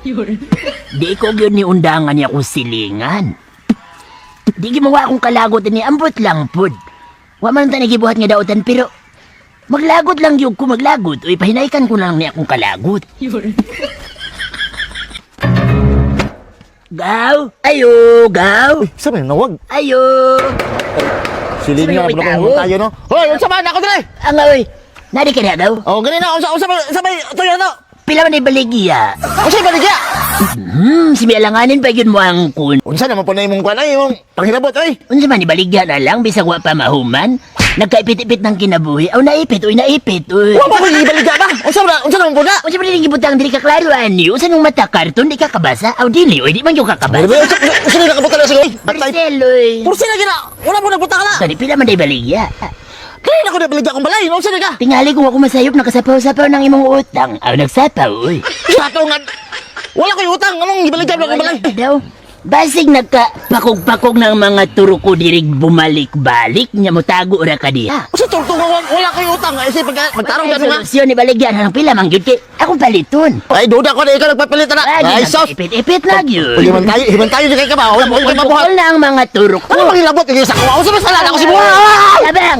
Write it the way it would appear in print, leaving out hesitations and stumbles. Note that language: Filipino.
Di ko yun ni undangan niya kung silingan. Di gimawa akong kalagot ni ambot lang pud. Wa man ta nagibuhat nga daotan pero maglagot lang yung ko maglagot. Uy, pahinaykan ko lang niya akong kalagot. Gaw! Ayo! Gaw! Sabi, nawag. Ayo! Siling nga, Sabi, bro, tao. kung tayo, no? Hoy, unsa man ako dire? Ang aoy! Nari ka na daw? Oh, ganina, unsa man, tuyo na to. Pila man ibaligya. Unsa baligya? Si Mialanganin pa yun mo ang kun. Unsa naman po na imong kuan ay imong panghilabot oy. Unsa man ibaligya na lang, bisag wa pa mahuman. Nagkaipit-ipit ng kinabuhi. Aw, naipit, uy. Wa pa ko ibaligya ba? Unsa naman po na? Unsa man rin gibutang dili ka klaro ani? Unsa nung mata karton di ka kabasa? Aw dili, oy di man yung kakabasa. Unsa ni nakabuta na sige? Marceloy. Pursi na gina. Wala mo nagbuta ka na. Kani pila man day baligya. Kaya na ko na baligya kong balay. Unsa ni ka? Tingali kung ako masayop nakasapaw-sapaw ng imong utang. Aw nagsapaw, oy. Sato nga. Wala ko utang. Anong ibaligya mo akong balay? Daw. Basig nagka-pakog-pakog ng mga turo ko dirig bumalik-balik niya mo tago ra ka diha. Unsa turtungan wala ko utang. Kasi pagtarong Ay, gano nga. solusyon ni baligyan ang pila man gyud kay akong paliton. Ay duda ko na ikaw nagpapalit na. Ay sos. Ipit-ipit na gyud. Himan tayo di kay ka ba? Wala mo kayo mabuhat. Bukol na ang mga turo ko. Ano bang ilabot? Sa kawa. Unsa ba sala ako si buha? Labang!